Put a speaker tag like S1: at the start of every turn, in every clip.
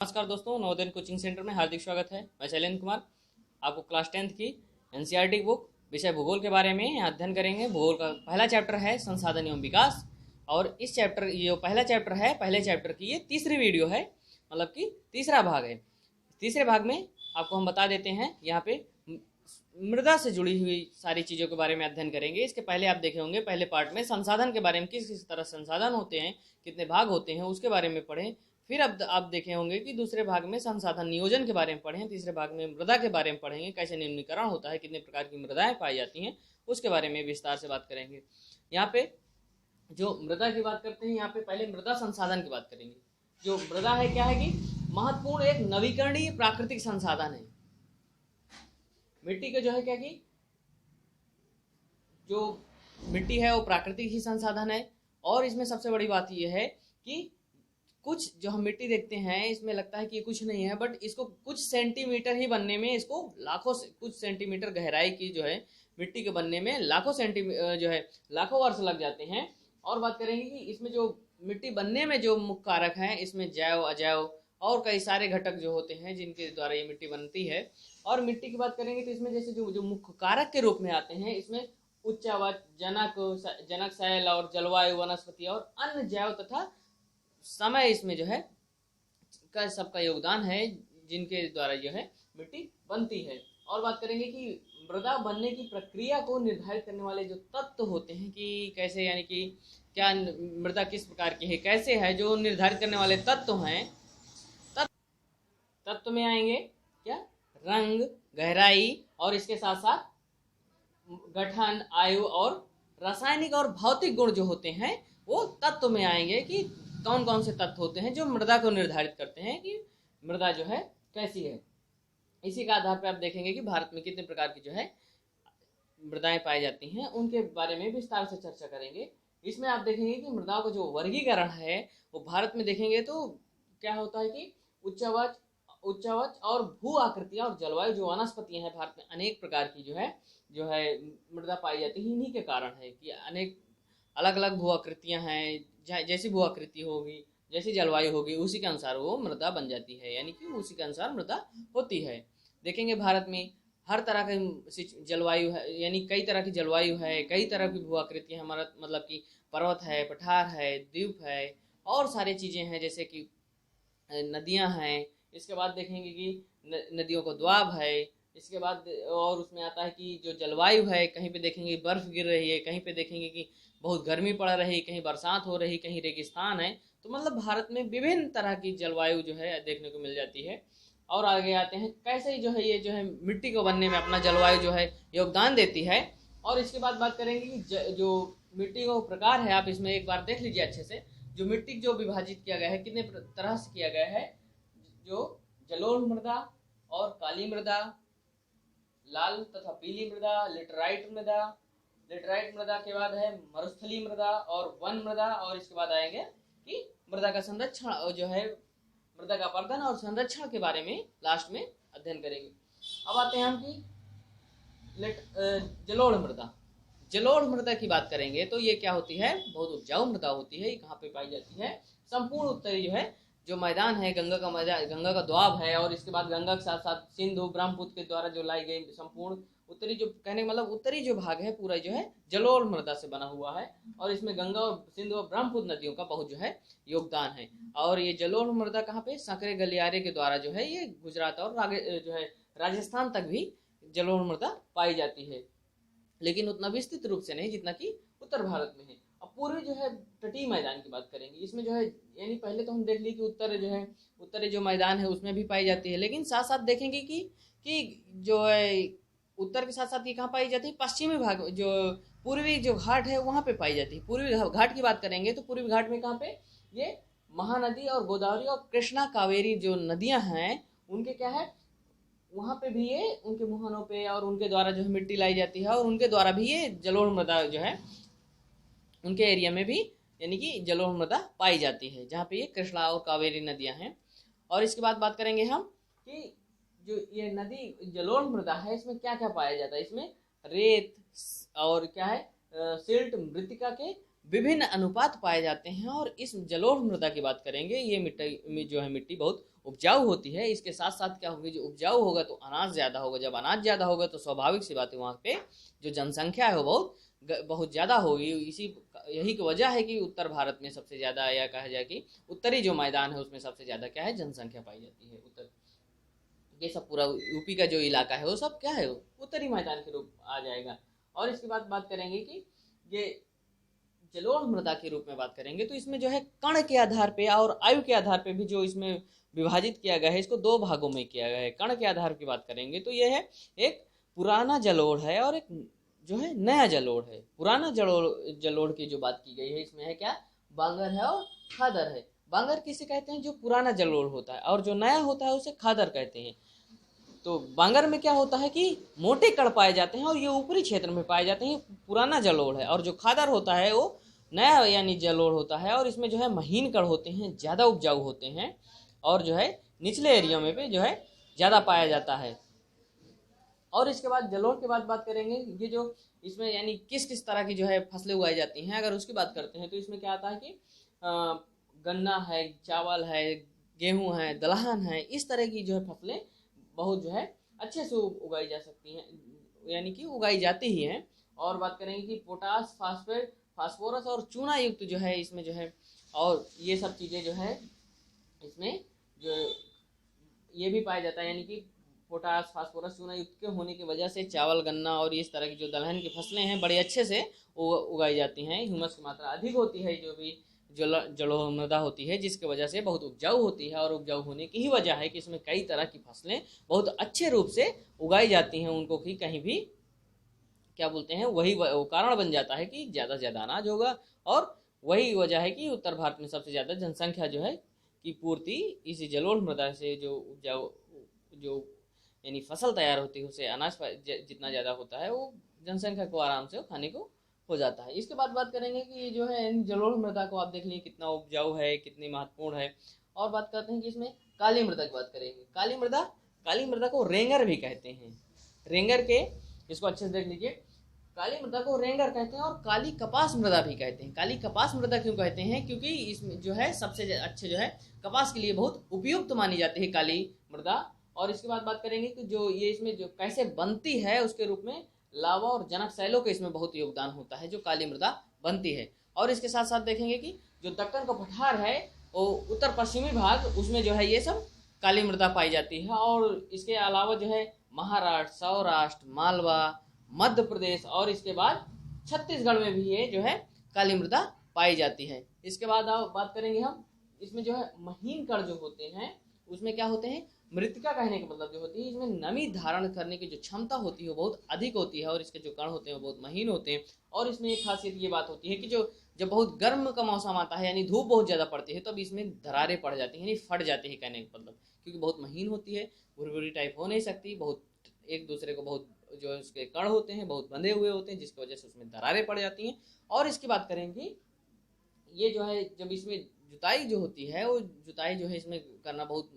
S1: नमस्कार दोस्तों, Navodaya coaching centre में हार्दिक स्वागत है। मैं शैलेंद्र कुमार आपको क्लास 10th की एनसीईआरटी बुक विषय भूगोल के बारे में अध्ययन करेंगे। भूगोल का पहला चैप्टर है संसाधन एवं विकास, और इस चैप्टर जो पहला चैप्टर है, पहले चैप्टर की ये तीसरी वीडियो है, मतलब कि तीसरा भाग है। तीसरे भाग में आपको हम बता देते हैं, यहाँ पे मृदा से जुड़ी हुई सारी चीज़ों के बारे में अध्ययन करेंगे। इसके पहले आप देखे होंगे, पहले पार्ट में संसाधन के बारे में, किस किस तरह संसाधन होते हैं, कितने भाग होते हैं, उसके बारे में पढ़ें। फिर अब आप देखे होंगे कि दूसरे भाग में संसाधन नियोजन के बारे में पढ़ें। तीसरे भाग में मृदा के बारे में पढ़ेंगे, कैसे न्यूनीकरण होता है, कितने प्रकार की मृदाएं पाई जाती हैं, उसके बारे में विस्तार से बात करेंगे। यहाँ पे जो मृदा की बात करते हैं, यहाँ पे पहले मृदा संसाधन की बात करेंगे। जो मृदा है, क्या है कि महत्वपूर्ण एक नवीकरणीय प्राकृतिक संसाधन है। मिट्टी के जो है क्या कि जो मिट्टी है वो प्राकृतिक ही संसाधन है। और इसमें सबसे बड़ी बात यह है कि कुछ जो हम मिट्टी देखते हैं, इसमें लगता है कि ये कुछ नहीं है, बट इसको कुछ सेंटीमीटर ही बनने में, इसको लाखों कुछ सेंटीमीटर गहराई की जो है मिट्टी के बनने में लाखों जो है लाखों वर्ष लग जाते हैं। और बात करेंगे कि इसमें जो मिट्टी बनने में जो मुख्य कारक हैं, इसमें जैव अजैव और कई सारे घटक जो होते हैं जिनके द्वारा ये मिट्टी बनती है। और मिट्टी की बात करेंगे तो इसमें जैसे जो मुख्य कारक के रूप में आते हैं, इसमें उच्चावच, जनक शैल और जलवायु, वनस्पति और अन्य जैव तथा समय इसमें जो है का सबका योगदान है, जिनके द्वारा जो है मिट्टी बनती है। और बात करेंगे कि मृदा बनने की प्रक्रिया को निर्धारित करने वाले जो तत्व होते हैं कि कैसे, यानी कि क्या मृदा किस प्रकार की है, कैसे है, जो निर्धारित करने वाले तत्व हैं। तत्व में आएंगे क्या, रंग, गहराई और इसके साथ साथ गठन, आयु और रासायनिक और भौतिक गुण जो होते हैं वो तत्व में आएंगे कि कौन कौन से तत्व होते हैं जो मृदा को निर्धारित करते हैं कि मृदा जो है कैसी है। इसी का आधार पर आप देखेंगे कि भारत में कितने प्रकार की जो है मृदाएं पाई जाती हैं, उनके बारे में विस्तार से चर्चा करेंगे। इसमें आप देखेंगे कि मृदाओं का जो वर्गीकरण है वो भारत में देखेंगे तो क्या होता है कि उच्चवच और भू आकृतियां और जलवायु, जो वनस्पतियां हैं भारत में अनेक प्रकार की जो है मृदा पाई जाती है। इन्हीं के कारण है कि अनेक अलग अलग भू आकृतियां हैं, जैसी भू आकृति होगी, जैसी जलवायु होगी, उसी के अनुसार वो मृदा बन जाती है, यानी कि उसी के अनुसार मृदा होती है। देखेंगे भारत में हर तरह की जलवायु है, यानी कई तरह की जलवायु है, कई तरह की भू आकृतियां, हमारा मतलब कि पर्वत है, पठार है, द्वीप है और सारी चीज़ें हैं, जैसे कि नदियां हैं। इसके बाद देखेंगे कि नदियों को द्वाब है। इसके बाद और उसमें आता है कि जो जलवायु है, कहीं पे देखेंगे बर्फ गिर रही है, कहीं पे देखेंगे कि बहुत गर्मी पड़ रही, कहीं बरसात हो रही, कहीं रेगिस्तान है। तो मतलब भारत में विभिन्न तरह की जलवायु जो है देखने को मिल जाती है। और आगे आते हैं कैसे जो है ये जो है मिट्टी को बनने में अपना जलवायु जो है योगदान देती है। और इसके बाद बात करेंगे कि जो मिट्टी का प्रकार है, आप इसमें एक बार देख लीजिए अच्छे से। जो मिट्टी जो विभाजित किया गया है, कितने तरह से किया गया है, जो जलोढ़ मृदा और काली मृदा, लाल तथा पीली मृदा, लेटराइट मृदा के बाद है मरुस्थलीय मृदा और वन मृदा। और इसके बाद आएंगे कि मृदा का संरक्षण जो है, मृदा का अपर्दन और संरक्षण के बारे में लास्ट में अध्ययन करेंगे। अब आते हैं हम कि जलोढ़ मृदा की बात करेंगे तो ये क्या होती है, बहुत उपजाऊ मृदा होती है। ये कहाँ पे पाई जाती है, संपूर्ण उत्तरी जो मैदान है, गंगा का द्वाब है, और इसके बाद गंगा के साथ साथ सिंधु, ब्रह्मपुत्र के द्वारा जो लाई गई संपूर्ण उत्तरी, जो कहने का मतलब उत्तरी जो भाग है पूरा जो है जलोढ़ मृदा से बना हुआ है। और इसमें गंगा और सिंधु और ब्रह्मपुत्र नदियों का बहुत जो है योगदान है। और ये जलोढ़ मृदा कहाँ पे, सांकरे गलियारे के द्वारा जो है ये गुजरात और जो है राजस्थान तक भी जलोढ़ मृदा पाई जाती है, लेकिन उतना विस्तृत रूप से नहीं जितना कि उत्तर भारत में है। अब पूर्वी जो है तटीय मैदान की बात करेंगे। इसमें जो है, यानी पहले तो हम देख ली कि उत्तरी जो मैदान है उसमें भी पाई जाती है, लेकिन साथ साथ देखेंगे कि जो है उत्तर के साथ साथ ये कहाँ पाई जाती है, पश्चिमी भाग, जो पूर्वी जो घाट है वहाँ पे पाई जाती है। पूर्वी घाट की बात करेंगे तो पूर्वी घाट में कहाँ पे, ये महानदी और गोदावरी और कृष्णा कावेरी जो नदियाँ हैं उनके क्या है, वहाँ पे भी ये उनके मुहानों पे और उनके द्वारा जो है मिट्टी लाई जाती है, और उनके द्वारा भी ये जलोढ़ मृदा जो है उनके एरिया में भी, यानी कि जलोढ़ मृदा पाई जाती है, जहाँ पे ये कृष्णा और कावेरी नदियाँ हैं। और इसके बाद बात करेंगे हम कि जो ये नदी जलोढ़ मृदा है, इसमें क्या क्या पाया जाता है। इसमें रेत और क्या है, सिल्ट, मृत्तिका के विभिन्न अनुपात पाए जाते हैं। और इस जलोढ़ मृदा की बात करेंगे, ये मिट्टी जो है मिट्टी बहुत उपजाऊ होती है, इसके साथ साथ क्या होगी, जो उपजाऊ होगा तो अनाज ज़्यादा होगा, जब अनाज ज़्यादा होगा तो स्वाभाविक सी बात है वहाँ पे जो जनसंख्या है वो बहुत ज़्यादा होगी। यही की वजह है कि उत्तर भारत में सबसे ज़्यादा, या कहा जाए कि उत्तरी जो मैदान है उसमें सबसे ज़्यादा क्या है, जनसंख्या पाई जाती है। उत्तर, ये सब पूरा यूपी का जो इलाका है वो सब क्या है, उत्तरी मैदान के रूप आ जाएगा। और इसके बाद बात करेंगे कि ये जलोढ़ मृदा के रूप में बात करेंगे तो इसमें जो है कण के आधार पे और आयु के आधार पे भी जो इसमें विभाजित किया गया है, इसको दो भागों में किया गया है। कण के आधार की बात करेंगे तो ये है एक पुराना जलोढ़ है और एक जो है नया जलोढ़ है। पुराना जलोढ़ की जो बात की गई है इसमें है क्या, बांगर है और खादर है। बांगर किसे कहते हैं, जो पुराना जलोढ़ होता है, और जो नया होता है उसे खादर कहते हैं। तो बांगर में क्या होता है कि मोटे कण पाए जाते हैं और ये ऊपरी क्षेत्र में पाए जाते हैं, पुराना जलोढ़ है। और जो खादर होता है वो नया यानी जलोढ़ होता है और इसमें जो है महीन कण होते हैं, ज़्यादा उपजाऊ होते हैं और जो है निचले एरिया में भी जो है ज़्यादा पाया जाता है। और इसके बाद जलोढ़ के बाद बात करेंगे ये जो इसमें यानी किस किस तरह की जो है फसलें उगाई जाती हैं। अगर उसकी बात करते हैं तो इसमें क्या आता है कि गन्ना है, चावल है, गेहूँ है, दलहन है, इस तरह की जो है फसलें बहुत जो है अच्छे से उगाई जा सकती हैं, यानी कि उगाई जाती ही हैं। और बात करेंगे कि पोटास, फास्फेट, फास्फोरस और चूना युक्त जो है इसमें जो है, और ये सब चीज़ें जो है इसमें जो ये भी पाया जाता है, यानी कि पोटास, फास्फोरस, चूना युक्त के होने की वजह से चावल, गन्ना और इस तरह की जो दलहन की फसलें हैं बड़े अच्छे से उगाई जाती हैं। ह्यूमस की मात्रा अधिक होती है, जो भी जलोढ़ मृदा होती है, जिसकी वजह से बहुत उपजाऊ होती है। और उपजाऊ होने की ही वजह है कि इसमें कई तरह की फसलें बहुत अच्छे रूप से उगाई जाती हैं, उनको कि कहीं भी क्या बोलते हैं, वही कारण बन जाता है कि ज़्यादा से ज़्यादा अनाज होगा। और वही वजह है कि उत्तर भारत में सबसे ज़्यादा जनसंख्या जो है की पूर्ति इसी जलोढ़ मृदा से जो उपजाऊ जो यानी फसल तैयार होती है उससे अनाज जितना ज़्यादा होता है वो जनसंख्या को आराम से खाने को हो जाता है। इसके बाद बात करेंगे कि जो है जलोढ़ मृदा को आप देख लीजिए कितना उपजाऊ है, कितनी महत्वपूर्ण है। और बात करते हैं कि इसमें काली मृदा की बात करेंगे। काली मृदा को रेंगर भी कहते हैं। रेंगर के, इसको अच्छे से देख लीजिए, काली मृदा को रेंगर कहते हैं और काली कपास मृदा भी कहते हैं। काली कपास मृदा क्यों कहते हैं, क्योंकि इसमें जो है सबसे अच्छे जो है कपास के लिए बहुत उपयुक्त मानी जाती है काली मृदा। और इसके बाद बात करेंगे कि जो ये इसमें जो कैसे बनती है उसके रूप में लावा और जनक शैलों का इसमें बहुत योगदान होता है जो काली मृदा बनती है। और इसके साथ साथ देखेंगे कि जो दक्कन का पठार है वो उत्तर पश्चिमी भाग, उसमें जो है ये सब काली मृदा पाई जाती है। और इसके अलावा जो है महाराष्ट्र, सौराष्ट्र, मालवा, मध्य प्रदेश और इसके बाद छत्तीसगढ़ में भी ये जो है काली मृदा पाई जाती है। इसके बाद बात करेंगे हम इसमें जो है महीन कण जो होते हैं उसमें क्या होते हैं, मृतिका कहने का मतलब जो होती है इसमें नमी धारण करने की जो क्षमता होती है वो बहुत अधिक होती है और इसके जो कण होते हैं वो बहुत महीन होते हैं। और इसमें एक खासियत ये बात होती है कि जो जब बहुत गर्म का मौसम आता है यानी धूप बहुत ज़्यादा पड़ती है तब इसमें दरारें पड़ जाती हैं, यानी फट जाती है कहने का मतलब, क्योंकि बहुत महीन होती है, भुरभुरी टाइप हो नहीं सकती, बहुत एक दूसरे को बहुत जो उसके कण होते हैं बहुत बंधे हुए होते हैं जिसकी वजह से उसमें दरारें पड़ जाती हैं। और इसकी बात करेंगे ये जो है जब इसमें जुताई जो होती है वो जुताई जो है इसमें करना बहुत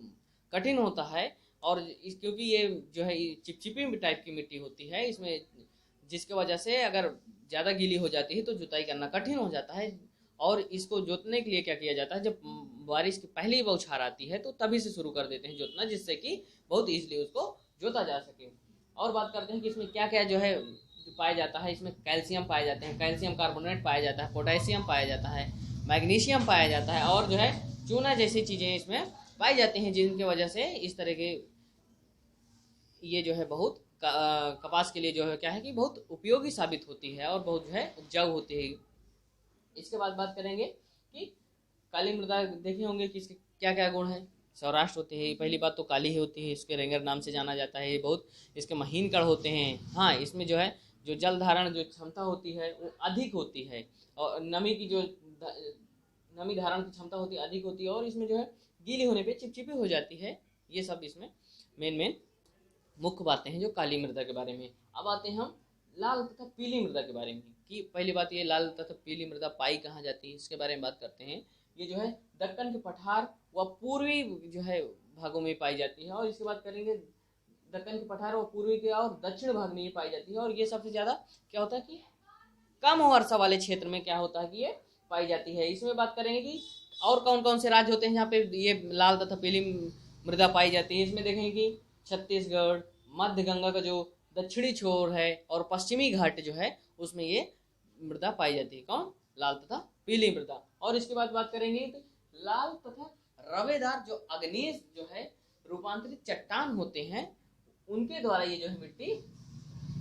S1: कठिन होता है। और क्योंकि ये जो है चिपचिपी टाइप की मिट्टी होती है इसमें, जिसकी वजह से अगर ज़्यादा गीली हो जाती है तो जुताई करना कठिन हो जाता है। और इसको जोतने के लिए क्या किया जाता है, जब बारिश की पहली बौछार आती है तो तभी से शुरू कर देते हैं जोतना, जिससे कि बहुत ईजिली उसको जोता जा सके। और बात करते हैं कि इसमें क्या क्या जो है पाया जाता है। इसमें कैल्शियम पाए जाते हैं, कैल्शियम कार्बोनेट पाया जाता है, पोटेशियम पाया जाता है, मैग्नीशियम पाया जाता है और जो है चूना जैसी चीज़ें इसमें पाई जाती हैं, जिनकी वजह से इस तरह के ये जो है बहुत कपास के लिए जो है क्या है कि बहुत उपयोगी साबित होती है और बहुत जो है उपजाऊ होती है। इसके बाद बात करेंगे कि काली मृदा देखे होंगे कि इसके क्या क्या गुण हैं। सौराष्ट्र होती है, पहली बात तो काली ही होती है, इसके रेंगर नाम से जाना जाता है। ये बहुत इसके महीन कण होते हैं। हाँ, इसमें जो है जो जल धारण जो क्षमता होती है वो अधिक होती है और नमी की जो नमी धारण की क्षमता होती है अधिक होती है और इसमें जो है गीली होने पे चिपचिपी हो जाती है। ये सब इसमें मेन मुख्य बातें हैं जो काली मृदा के बारे में। अब आते हैं हम लाल तथा पीली मृदा के बारे में कि पहली बात ये लाल तथा पीली मृदा पाई कहाँ जाती है, इसके बारे में बात करते हैं। ये जो है दक्कन के पठार व पूर्वी जो है भागों में पाई जाती है। और इसके बाद करेंगे दक्कन के पठार व पूर्वी के और दक्षिण भाग में ये पाई जाती है। और ये सबसे ज़्यादा क्या होता है कि कम वर्षा वाले क्षेत्र में क्या होता है कि ये पाई जाती है। इसमें बात करेंगे कि और कौन कौन से राज्य होते हैं जहाँ पे ये लाल तथा पीली मृदा पाई जाती है। इसमें देखेंगे कि छत्तीसगढ़, मध्य गंगा का जो दक्षिणी छोर है और पश्चिमी घाट जो है उसमें ये मृदा पाई जाती है। कौन? लाल तथा पीली मृदा। और इसके बाद बात करेंगे तो लाल तथा रवेदार जो अग्नेय जो है रूपांतरित चट्टान होते हैं उनके द्वारा ये जो है मिट्टी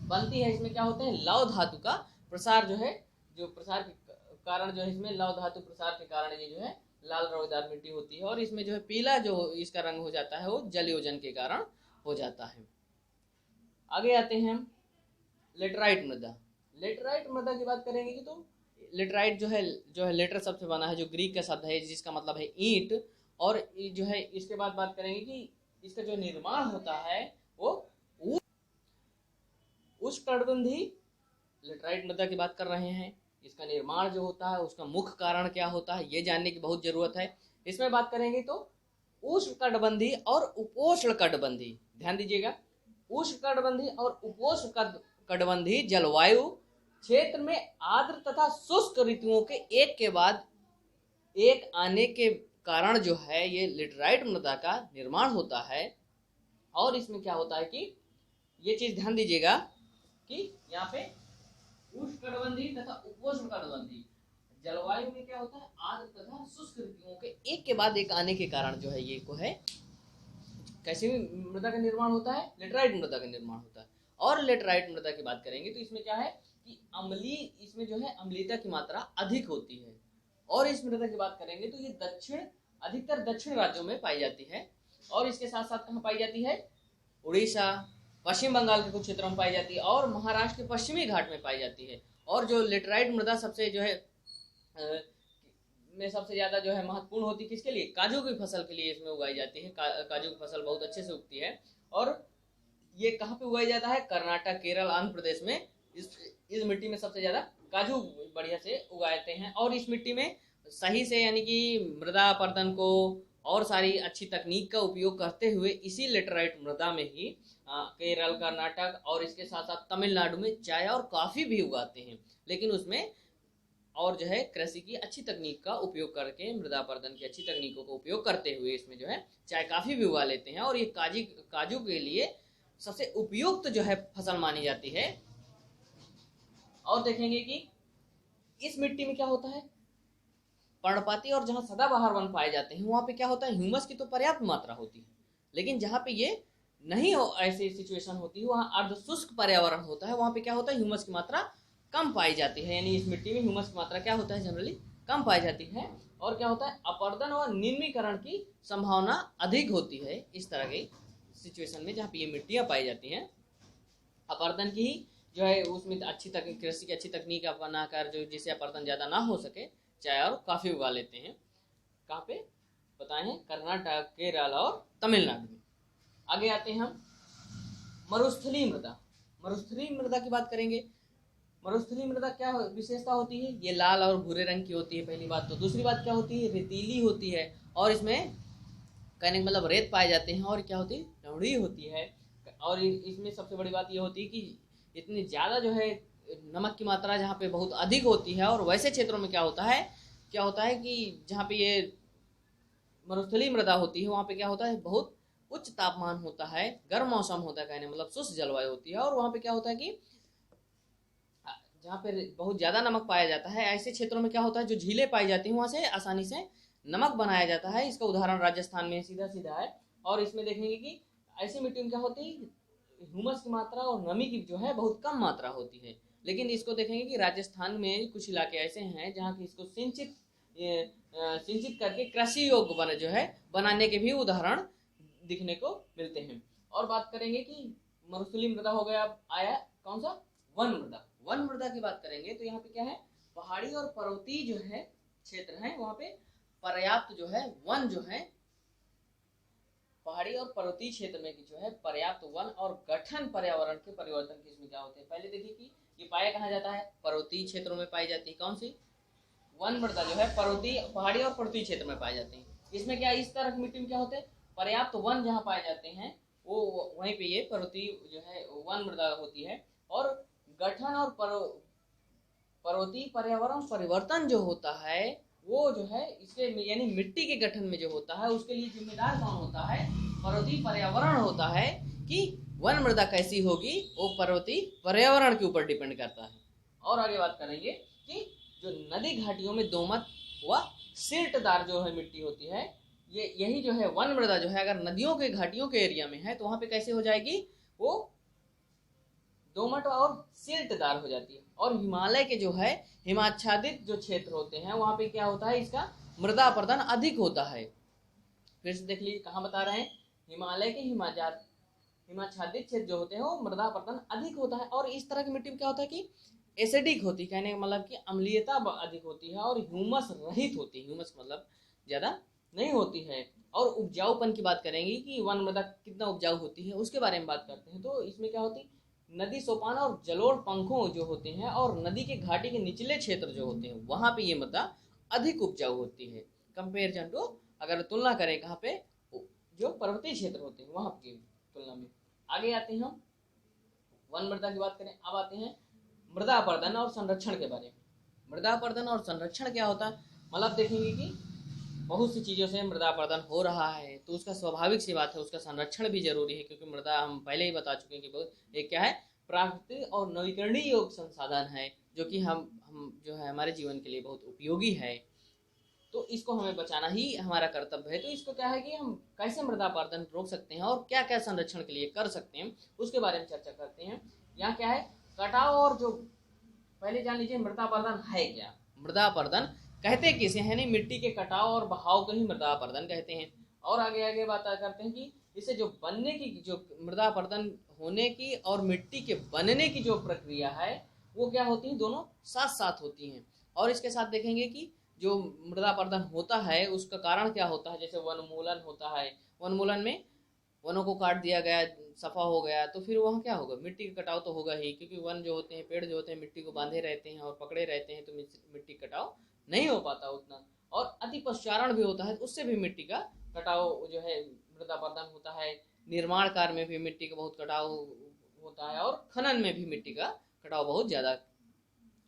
S1: बनती है। इसमें क्या होते हैं? लौह धातु का प्रसार जो है, जो प्रसार के कारण जो है इसमें लौह धातु प्रसार के कारण ये जो है लाल रवेदार मिट्टी होती है। और इसमें जो है पीला जो इसका रंग हो जाता है वो जलयोजन के कारण हो जाता है। आगे आते हैं हम लेटराइट मृदा। लेटराइट मृदा की बात करेंगे कि तो लेटराइट जो है लेटर शब्द से बना है, जो ग्रीक का शब्द है जिसका मतलब है ईंट। और जो है इसके बाद बात करेंगे कि इसका जो निर्माण होता है वो उष्णकटिबंधीय लेटराइट मृदा की बात कर रहे हैं। इसका निर्माण जो होता है उसका मुख्य कारण क्या होता है ये जानने की बहुत जरूरत है। इसमें बात करेंगे तो उष्णकटिबंधीय और उपोष्णकटिबंधीय, ध्यान दीजिएगा, उष्णकटिबंधीय और उपोष्णकटिबंधीय जलवायु क्षेत्र में आर्द्र तथा शुष्क ऋतुओं के एक के बाद एक आने के कारण जो है ये लेटराइट मृदा का निर्माण होता है। और इसमें क्या होता है कि ये चीज ध्यान दीजिएगा कि यहाँ पे उष्णकटिबंधीय तथा उपोष्णकटिबंधीय जलवायु में क्या होता है? आर्द्र तथा शुष्क ऋतुओं के एक के बाद एक आने के कारण जो है ये को है कैसी मृदा का निर्माण होता है? लेटराइट मृदा का निर्माण होता है। और लेटराइट मृदा की बात करेंगे तो इसमें क्या है कि इसमें जो है अम्लीयता की मात्रा अधिक होती है। और इस मृदा की बात करेंगे तो ये अधिकतर दक्षिण राज्यों में पाई जाती है। और इसके साथ साथ कहाँ पाई जाती है? उड़ीसा, पश्चिम बंगाल के कुछ क्षेत्रों में पाई जाती है और महाराष्ट्र के पश्चिमी घाट में पाई जाती है। और जो लेटराइट मृदा सबसे जो है में सबसे ज्यादा जो है महत्वपूर्ण होती है किसके लिए? काजू की फसल के लिए इसमें उगाई जाती है। काजू की फसल बहुत अच्छे से उगती है। और ये कहाँ पे उगाई जाता है? कर्नाटक, केरल, आंध्र प्रदेश में इस मिट्टी में सबसे ज्यादा काजू बढ़िया से उगाते हैं। और इस मिट्टी में सही से यानी कि मृदा अपरदन को और सारी अच्छी तकनीक का उपयोग करते हुए इसी लेटराइट मृदा में ही केरल, कर्नाटक और इसके साथ साथ तमिलनाडु में चाय और कॉफी भी उगाते हैं। लेकिन उसमें और जो है कृषि की अच्छी तकनीक का उपयोग करके, मृदा अपरदन की अच्छी तकनीकों का उपयोग करते हुए इसमें जो है चाय कॉफी भी उगा लेते हैं। और ये काजू के लिए सबसे उपयुक्त जो है फसल मानी जाती है। और देखेंगे कि इस मिट्टी में क्या होता है? पर्णपाती और जहाँ सदाबहार वन पाए जाते हैं वहाँ पे क्या होता है? ह्यूमस की तो पर्याप्त मात्रा होती है। लेकिन जहाँ पे ये नहीं हो, ऐसी सिचुएशन होती है, वहाँ अर्ध शुष्क पर्यावरण होता है, वहाँ पे क्या होता है? ह्यूमस की मात्रा कम पाई जाती है। यानी इस मिट्टी में ह्यूमस की मात्रा क्या होता है? जनरली कम पाई जाती है। और क्या होता है? अपरदन और निम्नीकरण की संभावना अधिक होती है इस तरह की सिचुएशन में जहाँ पे ये मिट्टियाँ पाई जाती हैं। अपरदन की ही जो है उसमें अच्छी तकनीक, कृषि की अच्छी तकनीक अपनाकर जो जिससे अपरदन ज़्यादा ना हो सके चाय और कॉफी उगा लेते हैं। कहाँ पे बताए हैं? कर्नाटक, केरल और तमिलनाडु में। आगे आते हैं हम मरुस्थलीय मृदा। मरुस्थलीय मृदा की बात करेंगे। मरुस्थलीय मृदा क्या विशेषता होती है? ये लाल और भूरे रंग की होती है, पहली बात तो। दूसरी बात क्या होती है? रेतीली होती है। और इसमें कहने का मतलब रेत पाए जाते हैं। और क्या होती है? लवणीय होती है। और इसमें सबसे बड़ी बात ये होती है कि इतनी ज़्यादा जो है नमक की मात्रा जहाँ पे बहुत अधिक होती है। और वैसे क्षेत्रों में क्या होता है कि जहाँ पे ये मरुस्थलीय मृदा होती है वहाँ पे क्या होता है? बहुत उच्च तापमान होता है, गर्म मौसम होता है, कहने मतलब शुष्क जलवायु होती है। और वहाँ पे क्या होता है कि जहाँ पे बहुत ज़्यादा नमक पाया जाता है, ऐसे क्षेत्रों में क्या होता है? जो झीलें पाई जाती हैं वहाँ से आसानी से नमक बनाया जाता है। इसका उदाहरण राजस्थान में सीधा सीधा है। और इसमें देखेंगे कि ऐसी मिट्टी में क्या होती है? ह्यूमस की मात्रा और नमी की जो है बहुत कम मात्रा होती है। लेकिन इसको देखेंगे कि राजस्थान में कुछ इलाके ऐसे हैं जहाँ की इसको सिंचित करके कृषि योग्य जो है बनाने के भी उदाहरण दिखने को मिलते हैं। और बात करेंगे कि मरुस्थलीय मृदा हो गया, अब आया कौन सा? वन मृदा। वन मृदा की बात करेंगे तो यहाँ पे क्या है? पहाड़ी और पर्वतीय जो है क्षेत्र है वहाँ पे पर्याप्त जो है वन जो है, पहाड़ी और पर्वतीय क्षेत्र में जो है पर्याप्त वन और गठन पर्यावरण के परिवर्तन के इसमें क्या होते हैं? पहले देखिए कि ये पाया कहाँ जाता है? पर्वतीय क्षेत्रों में पाई जाती है। कौन सी? वन मृदा जो है पहाड़ी और पर्वतीय क्षेत्र में पाए जाते हैं। इसमें क्या इस तरह की मिट्टी में क्या होते हैं? पर्याप्त वन जहाँ पाए जाते हैं वो वहीं पे ये पर्वतीय जो है वन मृदा होती है। और गठन और पर्वतीय पर्यावरण परिवर्तन जो होता है वो जो है इसके यानी मिट्टी के गठन में जो होता है उसके लिए जिम्मेदार कौन होता है? पर्वतीय पर्यावरण होता है कि वन मृदा कैसी होगी, वो पर्वतीय पर्यावरण के ऊपर डिपेंड करता है। और आगे बात करेंगे कि जो नदी घाटियों में दोमट व सिल्टदार जो है मिट्टी होती है, ये यही जो है वन मृदा जो है अगर नदियों के घाटियों के एरिया में है तो वहां पे कैसे हो जाएगी, वो दोमट और सिल्टदार हो जाती है। और हिमालय के जो है हिमाच्छादित जो क्षेत्र होते हैं वहां पे क्या होता है, इसका मृदा अपरदन अधिक होता है। फिर से देख लीजिए कहाँ बता रहे हैं, हिमालय के हिमाच्छादित क्षेत्र जो होते हैं वो मृदा अपरदन अधिक होता है। और इस तरह की मिट्टी में क्या होता है कि एसिडिक होती है, कहने का मतलब कि अम्लीयता अधिक होती है और ह्यूमस रहित होती है, ह्यूमस मतलब ज्यादा नहीं होती है। और उपजाऊपन की बात करेंगे कि वन मृदा कितना उपजाऊ होती है, उसके बारे में बात करते हैं। तो इसमें क्या होती है, नदी सोपान और जलोढ़ पंखों जो होते हैं और नदी के घाटी के निचले क्षेत्र जो होते हैं वहां पे ये मृदा अधिक उपजाऊ होती है कंपेरिजन टू, अगर तुलना करें कहाँ पे, जो पर्वतीय क्षेत्र होते हैं वहां की तुलना में। आगे आते हैं हम वन मृदा की बात करें। अब आते हैं मृदा अपरदन और संरक्षण के बारे में। मृदा अपरदन और संरक्षण क्या होता है, मतलब देखेंगे कि बहुत सी चीज़ों से मृदा अपरदन हो रहा है तो उसका स्वाभाविक सी बात है उसका संरक्षण भी जरूरी है, क्योंकि मृदा हम पहले ही बता चुके हैं कि बहुत एक क्या है, प्राकृतिक और नवीकरणीय योग्य संसाधन है जो कि हम जो है हमारे जीवन के लिए बहुत उपयोगी है। तो इसको हमें बचाना ही हमारा कर्तव्य है। तो इसको क्या है कि हम कैसे मृदा अपरदन रोक सकते हैं और क्या क्या संरक्षण के लिए कर सकते हैं उसके बारे में चर्चा करते हैं। यहाँ क्या है, कटाव और जो पहले जान लीजिए मृदा अपरदन है क्या। मृदा अपरदन कहते किसे हैं, नहीं मिट्टी के कटाव और बहाव को ही मृदा अपरदन कहते हैं। और आगे आगे बात करते हैं कि इसे जो बनने की, जो मृदा अपरदन होने की और मिट्टी के बनने की जो प्रक्रिया है वो क्या होती है, दोनों साथ साथ होती हैं। और इसके साथ देखेंगे कि जो मृदा अपरदन होता है उसका कारण क्या होता है, जैसे वनोन्मूलन होता है, वनोन्मूलन में वनों को काट दिया गया, सफा हो गया, तो फिर वहाँ क्या होगा, मिट्टी का कटाव तो होगा ही, क्योंकि वन जो होते हैं, पेड़ जो होते हैं मिट्टी को बांधे रहते हैं और पकड़े रहते हैं, तो मिट्टी कटाव नहीं हो पाता उतना। और अति पश्चारण भी होता है, उससे भी मिट्टी का कटाव जो है मृदा अपरदन होता है। निर्माण कार्य में भी मिट्टी का बहुत कटाव होता है और खनन में भी मिट्टी का कटाव बहुत ज्यादा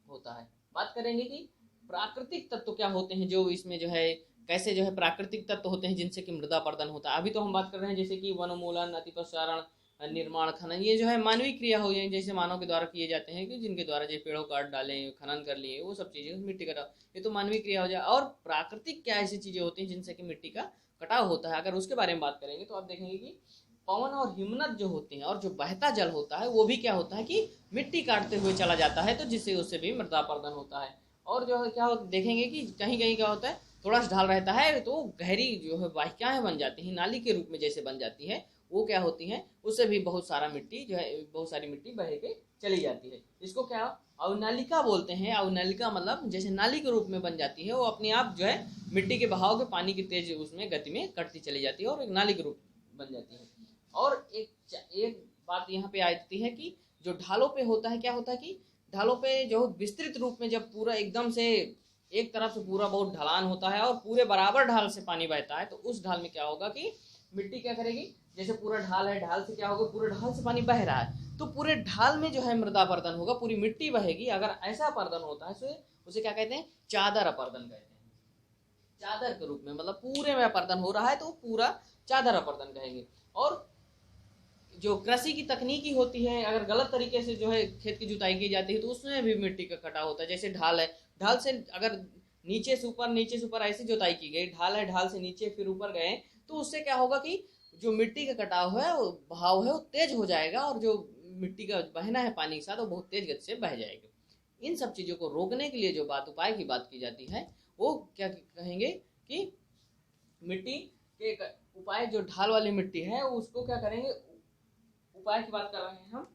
S1: होता है। बात करेंगे कि प्राकृतिक तत्व क्या होते हैं, जो इसमें जो है कैसे जो है प्राकृतिक तत्व होते हैं जिनसे कि मृदा अपरदन होता है। अभी तो हम बात कर रहे हैं जैसे कि वनोन्मूलन, अतिपसारण, निर्माण, खनन, ये जो है मानवीय क्रिया हो गई, जैसे मानव के द्वारा किए जाते हैं कि जिनके द्वारा जैसे पेड़ों काट डाले, खनन कर लिए, वो सब चीजें मिट्टी कटाव, ये तो मानवीय क्रिया हो जाए। और प्राकृतिक क्या ऐसी चीजें होती हैं जिनसे कि मिट्टी का कटाव होता है, अगर उसके बारे में बात करेंगे तो आप देखेंगे कि पवन और हिमनद जो होते हैं और जो बहता जल होता है वो भी क्या होता है कि मिट्टी काटते हुए चला जाता है, तो जिससे उससे भी मृदा अपरदन होता है। और जो है क्या देखेंगे कि कहीं कहीं क्या होता है, थोड़ा सा ढाल रहता है तो गहरी जो है वाहिकाएं बन जाती हैं, नाली के रूप में जैसे बन जाती है, वो क्या होती हैं, उससे भी बहुत सारा मिट्टी जो है, बहुत सारी मिट्टी बह के चली जाती है। इसको क्या अवनालिका बोलते हैं। अवनालिका मतलब जैसे नाली के रूप में बन जाती है, वो अपने आप जो है मिट्टी के बहाव के पानी की तेज उसमें गति में कटती चली जाती है और एक नाली के रूप बन जाती है। और एक बात यहाँ पे आती है कि जो ढालों पे होता है, क्या होता है कि ढालों पे जो विस्तृत रूप में जब पूरा एकदम से एक तरफ से पूरा बहुत ढलान होता है और पूरे बराबर ढाल से पानी बहता है, तो उस ढाल में क्या होगा कि मिट्टी क्या करेगी, जैसे पूरा ढाल है, ढाल से क्या होगा, पूरे ढाल से पानी बह रहा है, तो पूरे ढाल में जो है मृदा अपरदन होगा, पूरी मिट्टी बहेगी। अगर ऐसा अपरदन होता है तो उसे क्या कहते हैं, चादर अपरदन कहते हैं। चादर के रूप में, मतलब पूरे में अपरदन हो रहा है तो पूरा चादर अपरदन कहेंगे। और जो कृषि की तकनीकी होती है, अगर गलत तरीके से जो है खेत की जुताई की जाती है तो उसमें भी मिट्टी का कटाव होता है। जैसे ढाल है, ढाल से अगर नीचे से ऊपर ऐसी जुताई की गई, ढाल है, ढाल से नीचे फिर ऊपर गए, तो उससे क्या होगा कि जो मिट्टी का कटाव है, वो बहाव है, वो तेज हो जाएगा और जो मिट्टी का बहना है पानी के साथ वो बहुत तेज गति से बह जाएगा। इन सब चीजों को रोकने के लिए जो उपाय की बात की जाती है वो क्या कहेंगे कि मिट्टी के उपाय, जो ढाल वाली मिट्टी है उसको क्या करेंगे, उपाय की बात कर रहे हैं हम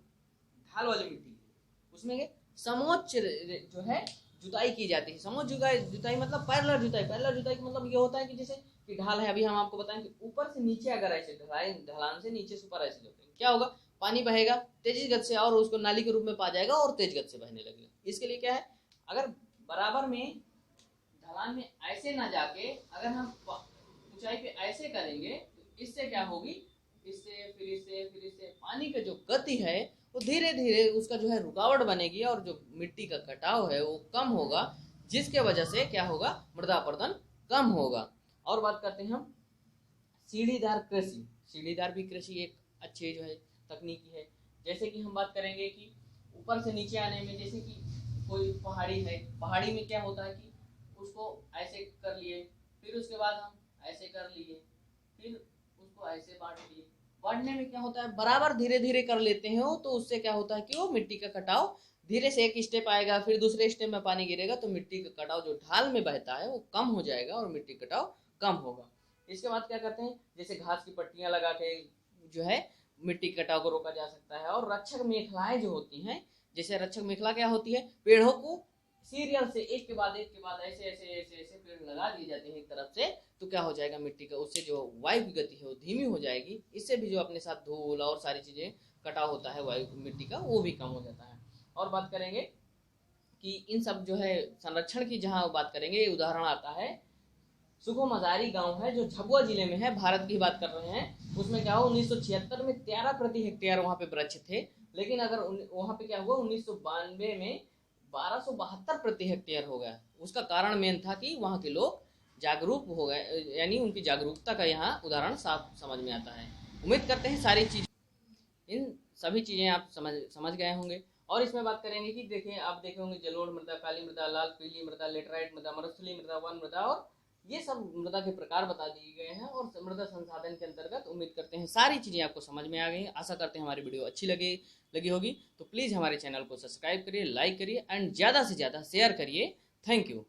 S1: ढाल वाली मिट्टी, उसमें समोच्च जो है जुताई की जाती है। समोच्च जुताई मतलब पैरेलल जुताई। पैरेलल जुताई का मतलब ये होता है कि जैसे कि ढाल है, अभी हम आपको बताएं कि ऊपर से नीचे अगर ऐसे ढलान से नीचे से ऊपर ऐसे जोतेंगे, क्या होगा, पानी बहेगा तेजी गति से और उसको नाली के रूप में पा जाएगा और तेज गति से बहने लगेगा। इसके लिए क्या है, अगर बराबर में ढलान में ऐसे ना जाके अगर हम ऊंचाई पे ऐसे करेंगे तो इससे क्या होगी, इससे पानी का जो गति है वो धीरे धीरे उसका जो है रुकावट बनेगी और जो मिट्टी का कटाव है वो कम होगा, जिसके वजह से क्या होगा, मृदा अपरदन कम होगा। और बात करते हैं हम सीढ़ीदार कृषि। सीढ़ीदार भी कृषि एक अच्छी जो है तकनीकी है। जैसे कि हम बात करेंगे कि ऊपर से नीचे आने में, जैसे कि कोई पहाड़ी है, पहाड़ी में क्या होता है कि उसको ऐसे कर लिए, फिर उसके बाद हम ऐसे कर लिए, फिर उसको ऐसे बांट लिए। बांटने में क्या होता है, बराबर धीरे धीरे कर लेते हैं वो, तो उससे क्या होता है कि वो मिट्टी का कटाव धीरे से, एक स्टेप आएगा फिर दूसरे स्टेप में पानी गिरेगा तो मिट्टी का कटाव जो ढाल में बहता है वो कम हो जाएगा और मिट्टी कटाव कम होगा। इसके बाद क्या करते हैं, जैसे घास की पट्टियां लगा के जो है मिट्टी कटाव को रोका जा सकता है। और रक्षक मेखलाएं जो होती हैं, जैसे रक्षक मेखला क्या होती है, पेड़ों को सीरियल से एक के बाद ऐसे ऐसे ऐसे ऐसे पेड़ लगा दिए जाते हैं एक तरफ से, तो क्या हो जाएगा, मिट्टी का उससे जो वायु की गति है वो धीमी हो जाएगी। इससे भी जो अपने साथ धूल और सारी चीजें कटाव होता है वायु मिट्टी का, वो भी कम हो जाता है। और बात करेंगे कि इन सब जो है संरक्षण की, जहाँ बात करेंगे, ये उदाहरण आता है सुखो मजारी गांव है जो झाबुआ जिले में है, भारत की बात कर रहे हैं। उसमें क्या हुआ, 1976 में 13 प्रति हेक्टेयर वहां पे वृक्ष थे, लेकिन अगर वहां पे क्या हुआ, 1992 में 1272 प्रति हेक्टेयर हो गया। उसका कारण मेन था कि वहाँ के लोग जागरूक हो गए, यानी उनकी जागरूकता का यहाँ उदाहरण साफ समझ में आता है। उम्मीद करते हैं सारी चीज, इन सभी चीजें आप समझ गए होंगे। और इसमें बात करेंगे कि देखिए, आप देखे होंगे जलोढ़ मृदा, काली मृदा, लाल पीली मृदा, लेटराइट मृदा, मरुस्थलीय मृदा, वन मृदा, और ये सब मृदा के प्रकार बता दिए गए हैं। और मृदा संसाधन के अंतर्गत उम्मीद करते हैं सारी चीजें आपको समझ में आ गई। आशा करते हैं हमारी वीडियो अच्छी लगी होगी। तो प्लीज हमारे चैनल को सब्सक्राइब करिए, लाइक करिए एंड ज्यादा से ज्यादा शेयर करिए। Thank you.